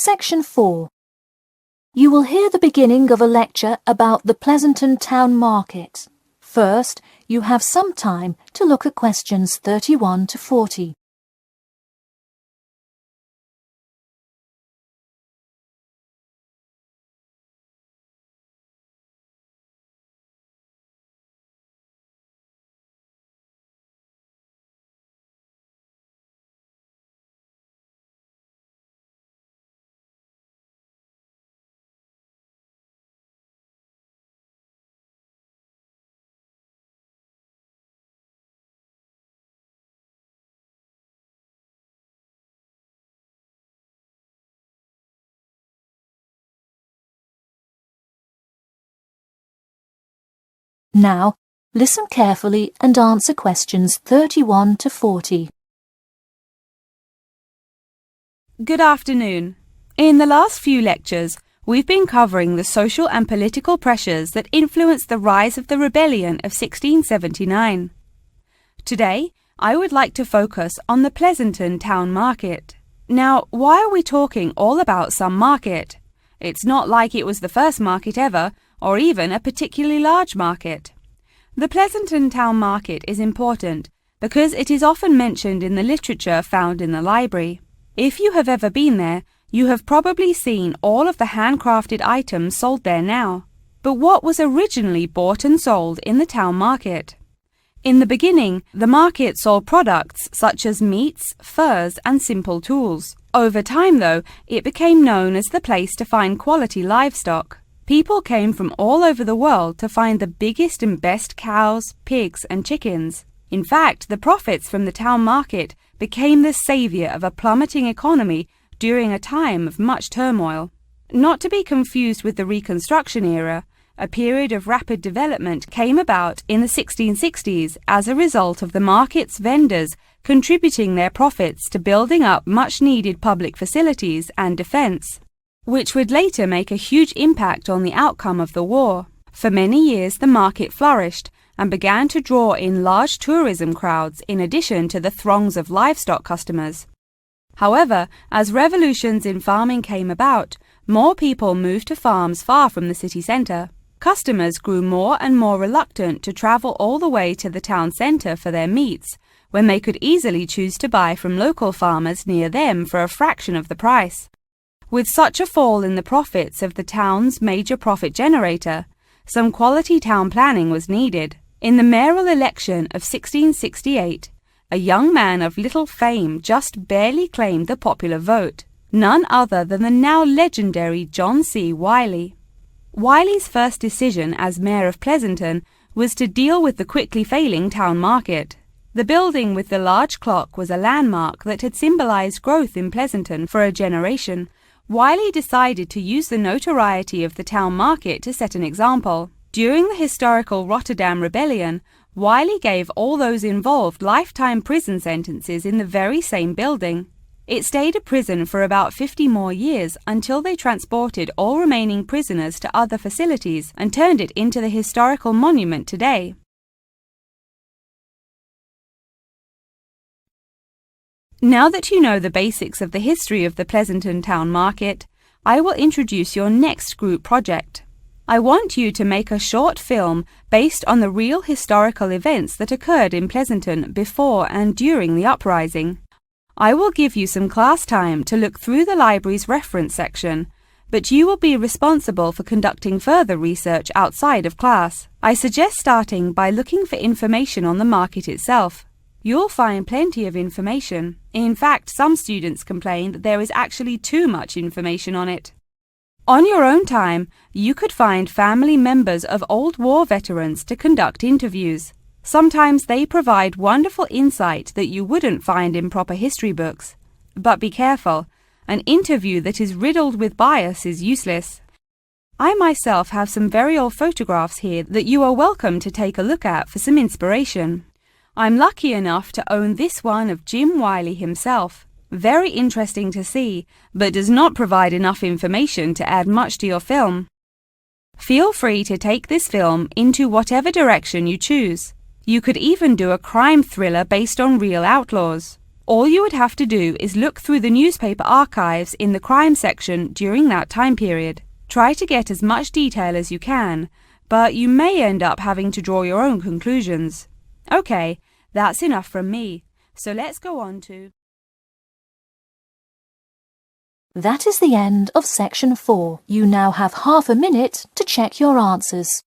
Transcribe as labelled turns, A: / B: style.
A: Section 4. You will hear the beginning of a lecture about the Pleasanton Town Market. First, you have some time to look at questions 31 to 40. Now, listen carefully and answer questions 31 to 40.
B: Good afternoon. In the last few lectures, we've been covering the social and political pressures that influenced the rise of the rebellion of 1679. Today, I would like to focus on the Pleasanton Town Market. Now, why are we talking all about some market? It's not like it was the first market ever, or even a particularly large market. The Pleasanton Town Market is important because it is often mentioned in the literature found in the library. If you have ever been there, you have probably seen all of the handcrafted items sold there now. But what was originally bought and sold in the town market? In the beginning, the market sold products such as meats, furs, and simple tools. Over time, though, it became known as the place to find quality livestock. People came from all over the world to find the biggest and best cows, pigs, and chickens. In fact, the profits from the town market became the savior of a plummeting economy during a time of much turmoil. Not to be confused with the Reconstruction era, a period of rapid development came about in the 1660s as a result of the market's vendors contributing their profits to building up much-needed public facilities and defense, which would later make a huge impact on the outcome of the war. For many years, the market flourished and began to draw in large tourism crowds in addition to the throngs of livestock customers. However, as revolutions in farming came about, more people moved to farms far from the city centre. Customers grew more and more reluctant to travel all the way to the town centre for their meats, when they could easily choose to buy from local farmers near them for a fraction of the price. With such a fall in the profits of the town's major profit generator, some quality town planning was needed. In the mayoral election of 1668, a young man of little fame just barely claimed the popular vote, none other than the now legendary John C. Wiley. Wiley's first decision as mayor of Pleasanton was to deal with the quickly failing town market. The building with the large clock was a landmark that had symbolized growth in Pleasanton for a generation. Wiley decided to use the notoriety of the town market to set an example. During the historical Rotterdam Rebellion, Wiley gave all those involved lifetime prison sentences in the very same building. It stayed a prison for about 50 more years until they transported all remaining prisoners to other facilities and turned it into the historical monument today. Now that you know the basics of the history of the Pleasanton Town Market, I will introduce your next group project. I want you to make a short film based on the real historical events that occurred in Pleasanton before and during the uprising. I will give you some class time to look through the library's reference section, but you will be responsible for conducting further research outside of class. I suggest starting by looking for information on the market itself. You'll find plenty of information. In fact, some students complain that there is actually too much information on it. On your own time, you could find family members of old war veterans to conduct interviews. Sometimes they provide wonderful insight that you wouldn't find in proper history books. But be careful, an interview that is riddled with bias is useless. I myself have some very old photographs here that you are welcome to take a look at for some inspiration. I'm lucky enough to own this one of Jim Wiley himself. Very interesting to see, but does not provide enough information to add much to your film. Feel free to take this film into whatever direction you choose. You could even do a crime thriller based on real outlaws. All you would have to do is look through the newspaper archives in the crime section during that time period. Try to get as much detail as you can, but you may end up having to draw your own conclusions. Okay, that's enough from me, so let's go on to...
A: That is the end of section 4. You now have half a minute to check your answers.